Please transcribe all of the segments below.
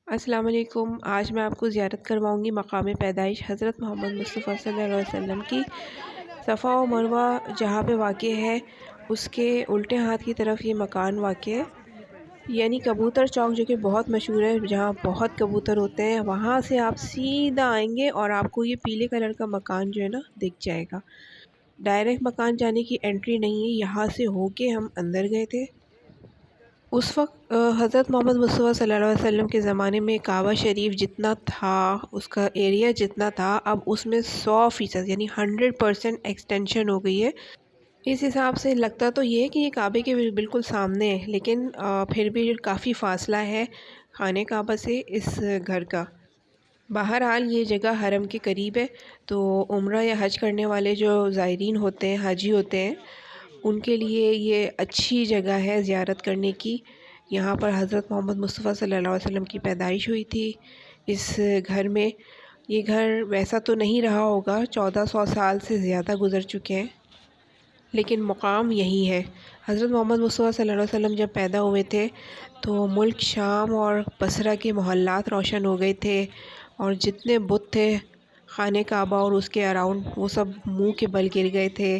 अस्सलाम वालेकुम। आज मैं आपको ज़ियारत करवाऊँगी मकाम पैदाइश हज़रत मोहम्मद मुस्तफ़ा सल्लल्लाहु अलैहि वसल्लम की। सफ़ा और मरवा जहाँ पे वाक़ है उसके उल्टे हाथ की तरफ ये मकान वाक़ है, यानी कबूतर चौक जो कि बहुत मशहूर है, जहाँ बहुत कबूतर होते हैं। वहाँ से आप सीधा आएँगे और आपको ये पीले कलर का मकान जो है ना दिख जाएगा। डायरेक्ट मकान जाने की एंट्री नहीं है, यहाँ से होके हम अंदर गए थे। उस वक़्त हज़रत मोहम्मद मुस्तफ़ा सल्लल्लाहु अलैहि वसल्लम के ज़माने में काबा शरीफ जितना था, उसका एरिया जितना था, अब उसमें 100% यानी 100% एक्सटेंशन हो गई है। इस हिसाब से लगता तो ये है कि ये काबे के बिल्कुल सामने है, लेकिन फिर भी काफ़ी फ़ासला है खाने काबा से इस घर का। बहरहाल ये जगह हरम के करीब है, तो उम्रा या हज करने वाले जो ज़ायरीन होते हैं, हाजी होते हैं, उनके लिए ये अच्छी जगह है ज़ियारत करने की। यहाँ पर हज़रत मोहम्मद मुस्तफ़ा सल्लल्लाहु अलैहि वसल्लम की पैदाइश हुई थी। इस घर में, ये घर वैसा तो नहीं रहा होगा, 1400 साल से ज़्यादा गुज़र चुके हैं, लेकिन मुकाम यही है। हज़रत मोहम्मद मुस्तफ़ा सल्लल्लाहु अलैहि वसल्लम जब पैदा हुए थे तो मुल्क शाम और बसरा के मोहल्लात रोशन हो गए थे, और जितने बुत थे खाने काबा और उसके अराउंड, वो सब मुंह के बल गिर गए थे।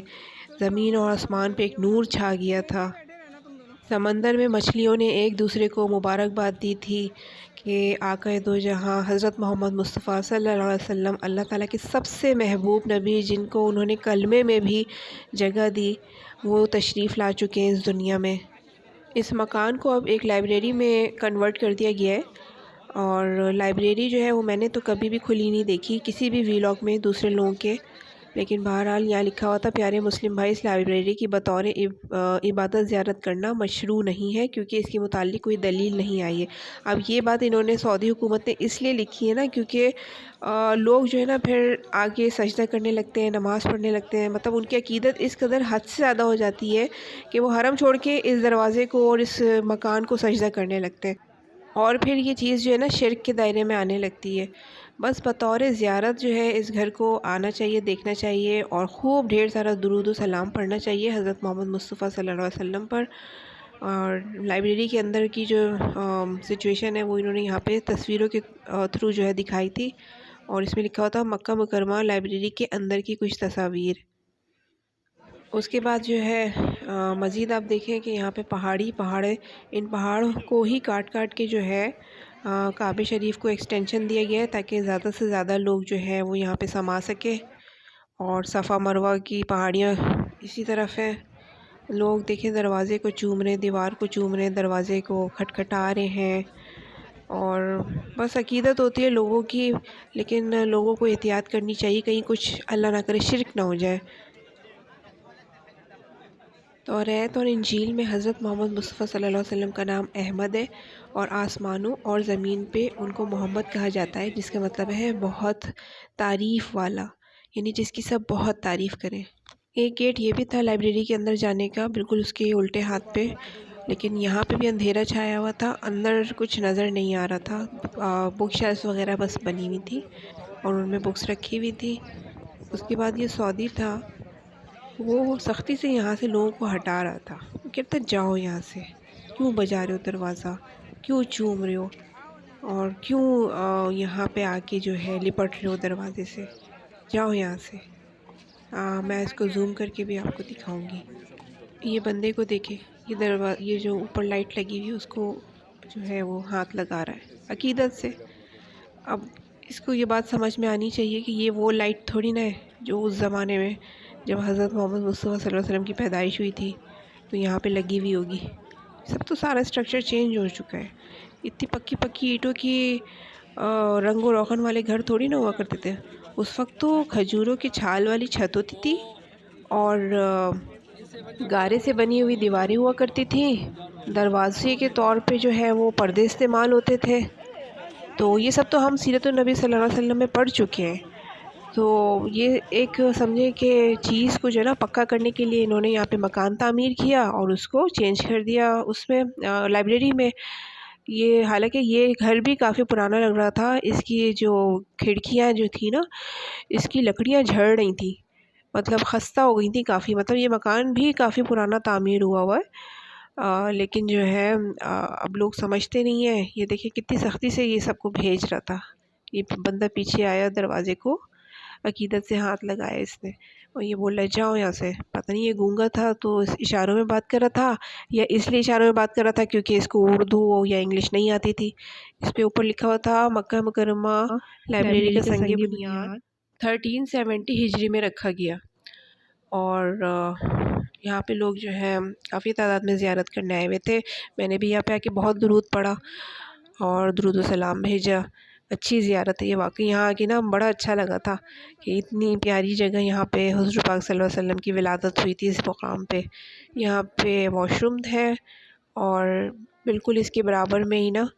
ज़मीन और आसमान पे एक नूर छा गया था। समंदर में मछलियों ने एक दूसरे को मुबारकबाद दी थी कि आका दो जहाँ हज़रत मोहम्मद मुस्तफ़ा सल्लल्लाहु अलैहि वसल्लम अल्लाह ताला के सबसे महबूब नबी, जिनको उन्होंने कलमे में भी जगह दी, वो तशरीफ़ ला चुके हैं इस दुनिया में। इस मकान को अब एक लाइब्रेरी में कन्वर्ट कर दिया गया है, और लाइब्रेरी जो है वो मैंने तो कभी भी खुली नहीं देखी किसी भी व्लॉग में दूसरे लोगों के। लेकिन बहरहाल यहाँ लिखा हुआ था, प्यारे मुस्लिम भाई, इस लाइब्रेरी की बतौर इबादत ज़ियारत करना मशरू नहीं है, क्योंकि इसके मुतालिक कोई दलील नहीं आई है। अब ये बात इन्होंने सऊदी हुकूमत ने इसलिए लिखी है ना, क्योंकि लोग जो है ना फिर आगे सजदा करने लगते हैं, नमाज़ पढ़ने लगते हैं। मतलब उनकी अकीदत इस कदर हद से ज़्यादा हो जाती है कि वो हरम छोड़ के इस दरवाज़े को और इस मकान को सजदा करने लगते हैं, और फिर ये चीज़ जो है ना शिर्क के दायरे में आने लगती है। बस बतौर ज़ियारत जो है इस घर को आना चाहिए, देखना चाहिए, और ख़ूब ढेर सारा दुरूद व सलाम पढ़ना चाहिए हज़रत मोहम्मद मुस्तफ़ा सल्लल्लाहु अलैहि वसल्लम पर। और लाइब्रेरी के अंदर की जो सिचुएशन है वो इन्होंने यहाँ पे तस्वीरों के थ्रू जो है दिखाई थी, और इसमें लिखा हुआ था मक्का मुकरमा लाइब्रेरी के अंदर की कुछ तस्वीर। उसके बाद जो है मज़ीद आप देखें कि यहाँ पे पहाड़ है। इन पहाड़ों को ही काट काट के जो है काबे शरीफ को एक्सटेंशन दिया गया है, ताकि ज़्यादा से ज़्यादा लोग जो है वो यहाँ पे समा सके। और सफ़ा मरवा की पहाड़ियाँ इसी तरफ है। लोग देखें दरवाज़े को चूम रहे, दीवार को चूम रहे, दरवाज़े को खटखटा रहे हैं, और बस अकीदत होती है लोगों की। लेकिन लोगों को एहतियात करनी चाहिए, कहीं कुछ अल्लाह ना करे शिर्क ना हो जाए। तौरात और इंजील में हज़रत मोहम्मद मुस्तफ़ा सल्लल्लाहु अलैहि वसल्लम का नाम अहमद है, और आसमानों और ज़मीन पे उनको मोहम्मद कहा जाता है, जिसका मतलब है बहुत तारीफ़ वाला, यानी जिसकी सब बहुत तारीफ़ करें। एक गेट ये भी था लाइब्रेरी के अंदर जाने का, बिल्कुल उसके उल्टे हाथ पे, लेकिन यहाँ पे भी अंधेरा छाया हुआ था, अंदर कुछ नज़र नहीं आ रहा था। बुक शेल्फ वगैरह बस बनी हुई थी और उनमें बुक्स रखी हुई थी। उसके बाद ये सऊदी था, वो सख्ती से यहाँ से लोगों को हटा रहा था। वो कहता जाओ यहाँ से, क्यों बजा रहे हो दरवाज़ा, क्यों चूम रहे हो, और क्यों यहाँ पे आके जो है लिपट रहे हो दरवाजे से, जाओ यहाँ से। मैं इसको जूम करके भी आपको दिखाऊंगी। ये बंदे को देखे, ये जो ऊपर लाइट लगी हुई है उसको जो है वो हाथ लगा रहा है अकीदत से। अब इसको ये बात समझ में आनी चाहिए कि ये वो लाइट थोड़ी ना है जो उस ज़माने में जब हज़रत मोहम्मद मुस्तफ़ा सल्लल्लाहु अलैहि वसल्लम की पैदाइश हुई थी तो यहाँ पे लगी हुई होगी। सब तो सारा स्ट्रक्चर चेंज हो चुका है। इतनी पक्की पक्की ईंटों की रंगो रोगन वाले घर थोड़ी ना हुआ करते थे। उस वक्त तो खजूरों की छाल वाली छत होती थी, और गारे से बनी हुई दीवारें हुआ करती थी। दरवाजे के तौर पे जो है वो पर्दे इस्तेमाल होते थे। तो ये सब तो हम सीरत नबी सल्लल्लाहु अलैहि वसल्लम में पढ़ चुके हैं। तो ये एक समझे कि चीज़ को जो है ना पक्का करने के लिए इन्होंने यहाँ पे मकान तामीर किया और उसको चेंज कर दिया उसमें लाइब्रेरी में। ये हालांकि ये घर भी काफ़ी पुराना लग रहा था। इसकी जो खिड़कियाँ जो थी ना, इसकी लकड़ियाँ झड़ रही थी, मतलब खस्ता हो गई थी काफ़ी। मतलब ये मकान भी काफ़ी पुराना तामीर हुआ हुआ है। लेकिन जो है अब लोग समझते नहीं हैं। ये देखिए कितनी सख्ती से ये सबको भेज रहा था। ये बंदा पीछे आया, दरवाजे को अकीदत से हाथ लगाया इसने और ये बोल रहा है जाओ यहाँ से। पता नहीं ये गूंगा था तो इस इशारों में बात कर रहा था या इसलिए इशारों में बात कर रहा था क्योंकि इसको उर्दू या इंग्लिश नहीं आती थी। इस पे ऊपर लिखा हुआ था मक्का मुकर्रमा लाइब्रेरी का संग बुनियाद 1370 हिजरी में रखा गया। और यहाँ पे लोग जो है काफ़ी तादाद में ज़ियारत करने आए हुए थे। मैंने भी यहाँ पे आके बहुत दुरूद पढ़ा और दुरूद व सलाम भेजा। अच्छी ज़ियारत है ये वाकई। यहाँ आके ना बड़ा अच्छा लगा था कि इतनी प्यारी जगह यहाँ पे हुज़ूर पाक सल्लल्लाहु अलैहि वसल्लम की विलादत हुई थी इस मुकाम पे। यहाँ पे वॉशरूम है और बिल्कुल इसके बराबर में ही ना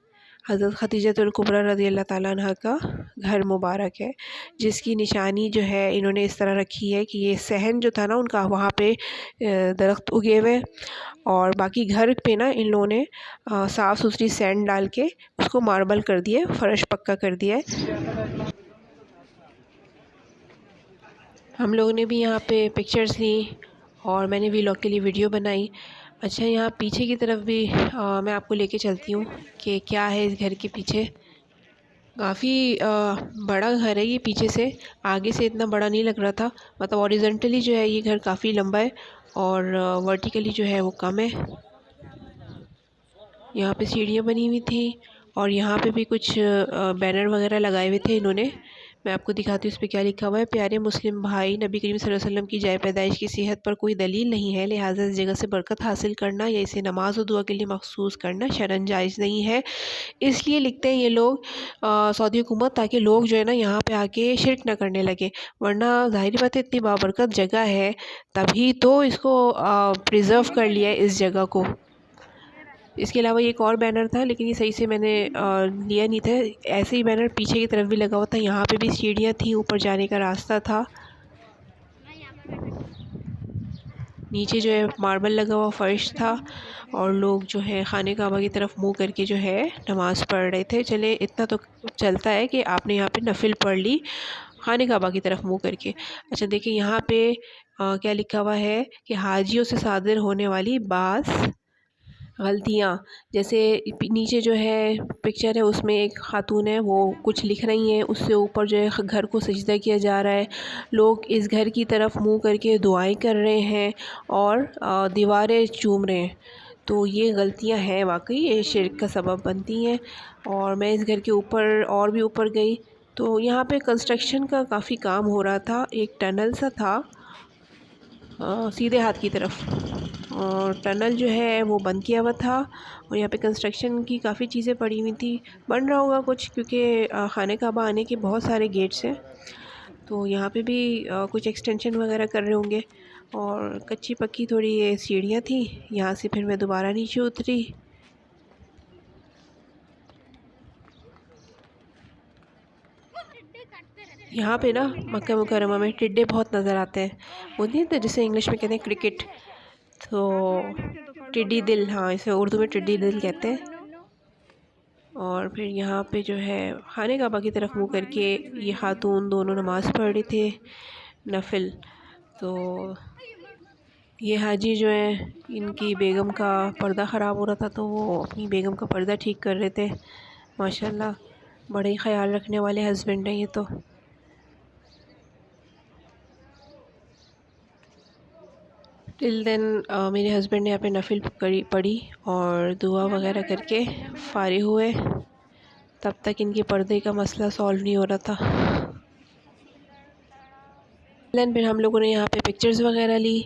हज़रत खदीजतुल कुबरा रज़ी अल्लाह ताला अन्हा का घर मुबारक है, जिसकी निशानी जो है इन्होंने इस तरह रखी है कि ये सहन जो था ना उनका, वहाँ पे दरख्त उगे हुए और बाकी घर पे ना इन लोगों ने साफ़ सुथरी सैंड डाल के उसको मार्बल कर दिया, फ़र्श पक्का कर दिया है। हम लोगों ने भी यहाँ पे पिक्चर्स ली और मैंने व्लॉग के लिए वीडियो बनाई। अच्छा, यहाँ पीछे की तरफ भी मैं आपको लेके चलती हूँ कि क्या है इस घर के पीछे। काफ़ी बड़ा घर है ये पीछे से, आगे से इतना बड़ा नहीं लग रहा था। मतलब हॉरिजॉन्टली जो है ये घर काफ़ी लंबा है और वर्टिकली जो है वो कम है। यहाँ पे सीढ़ियाँ बनी हुई थी और यहाँ पे भी कुछ बैनर वगैरह लगाए हुए थे इन्होंने। मैं आपको दिखाती हूँ इस पर क्या लिखा हुआ है। प्यारे मुस्लिम भाई, नबी करीम सल्लल्लाहु अलैहि वसल्लम की जाए पैदाइश की सेहत पर कोई दलील नहीं है, लिहाजा इस जगह से बरकत हासिल करना या इसे नमाज और दुआ के लिए मखसूस करना शरन जायज़ नहीं है। इसलिए लिखते हैं ये लोग सऊदी हुकूमत, ताकि लोग जो है ना यहाँ पे आके शिरक ना करने लगे। वरना ज़ाहिर बात है इतनी बाबरकत जगह है तभी तो इसको प्रिज़र्व कर लिया है इस जगह को। इसके अलावा एक और बैनर था लेकिन ये सही से मैंने लिया नहीं था। ऐसे ही बैनर पीछे की तरफ भी लगा हुआ था। यहाँ पे भी सीढ़ियाँ थी, ऊपर जाने का रास्ता था। नीचे जो है मार्बल लगा हुआ फर्श था और लोग जो है खाने काबा की तरफ मुंह करके जो है नमाज़ पढ़ रहे थे। चले इतना तो चलता है कि आपने यहाँ पे नफिल पढ़ ली खाने काबा की तरफ मुंह करके। अच्छा देखिए यहाँ पे क्या लिखा हुआ है कि हाजियों से सादिर होने वाली बास गलतियाँ, जैसे नीचे जो है पिक्चर है उसमें एक खातून है वो कुछ लिख रही हैं, उससे ऊपर जो है घर को सजदा किया जा रहा है। लोग इस घर की तरफ मुंह करके दुआएं कर रहे हैं और दीवारें चूम रहे हैं। तो ये गलतियां हैं, वाकई ये शिर्क का सबब बनती हैं। और मैं इस घर के ऊपर और भी ऊपर गई तो यहाँ पे कंस्ट्रक्शन का काफ़ी काम हो रहा था। एक टनल सा था सीधे हाथ की तरफ और टनल जो है वो बंद किया हुआ था और यहाँ पे कंस्ट्रक्शन की काफ़ी चीज़ें पड़ी हुई थी। बन रहा होगा कुछ क्योंकि खाने काबा आने के बहुत सारे गेट्स हैं, तो यहाँ पे भी कुछ एक्सटेंशन वगैरह कर रहे होंगे। और कच्ची पक्की थोड़ी ये सीढ़ियाँ थी। यहाँ से फिर मैं दोबारा नीचे उतरी। यहाँ पे ना मक्का मुकर्रमा में टिड्डे बहुत नज़र आते हैं। वो नहीं तो जिसे इंग्लिश में कहते हैं क्रिकेट, तो टिड्डी दिल, हाँ इसे उर्दू में टिड्डी दिल कहते हैं। और फिर यहाँ पे जो है खाने काबा की तरफ मुँह करके ये खातून दोनों नमाज़ पढ़ रहे थे नफिल। तो ये हाजी जो है इनकी बेगम का पर्दा ख़राब हो रहा था तो वो अपनी बेगम का पर्दा ठीक कर रहे थे। माशाल्लाह बड़े ही ख्याल रखने वाले हस्बैंड हैं ये तो। टिल देन मेरे हस्बैंड ने यहाँ पे नफिल पढ़ी और दुआ वगैरह करके फारिग हुए। तब तक इनके पर्दे का मसला सॉल्व नहीं हो रहा था। देन फिर हम लोगों ने यहाँ पे पिक्चर्स वगैरह ली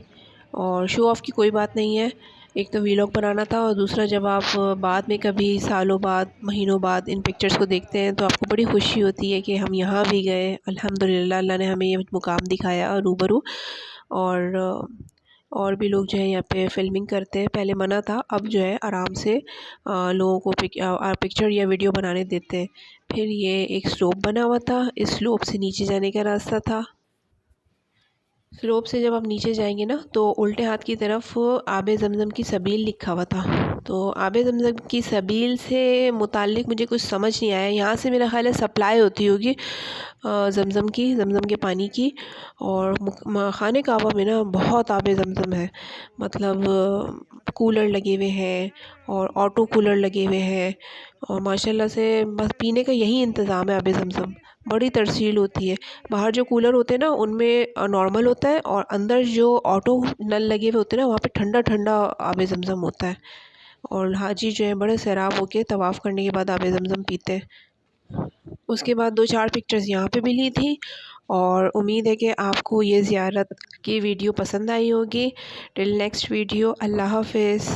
और शो ऑफ़ की कोई बात नहीं है। एक तो व्लॉग बनाना था और दूसरा जब आप बाद में कभी सालों बाद महीनों बाद इन पिक्चर्स को देखते हैं तो आपको बड़ी खुशी होती है कि हम यहाँ भी गए, अल्हम्दुलिल्लाह अल्लाह ने हमें ये मुकाम दिखाया रूबरू। और भी लोग जो है यहाँ पे फ़िल्मिंग करते हैं। पहले मना था, अब जो है आराम से लोगों को पिक्चर या वीडियो बनाने देते हैं। फिर ये एक स्लोप बना हुआ था, इस स्लोप से नीचे जाने का रास्ता था। स्लोप से जब आप नीचे जाएंगे ना तो उल्टे हाथ की तरफ आबे ज़मज़म की सबील लिखा हुआ था। तो आबे ज़मज़म की सबील से मुताल्लिक़ मुझे कुछ समझ नहीं आया। यहाँ से मेरा ख़्याल है सप्लाई होती होगी ज़मज़म के पानी की। और ख़ाने काबा में ना बहुत आबे ज़मज़म है, मतलब कूलर लगे हुए हैं और ऑटो कूलर लगे हुए हैं और माशाल्लाह से बस पीने का यही इंतज़ाम है आबे ज़मज़म। बड़ी तरसील होती है। बाहर जो कूलर होते हैं ना उनमें नॉर्मल होता है और अंदर जो ऑटो नल लगे हुए होते हैं ना वहाँ पे ठंडा ठंडा आबे ज़मज़म होता है। और हाजी जो है बड़े सैराब होके तवाफ़ करने के बाद आबे ज़मज़म पीते हैं। उसके बाद 2-4 पिक्चर्स यहाँ पे भी ली थी और उम्मीद है कि आपको ये ज़ियारत की वीडियो पसंद आई होगी। टिल नेक्स्ट वीडियो, अल्लाह हाफ़िज़।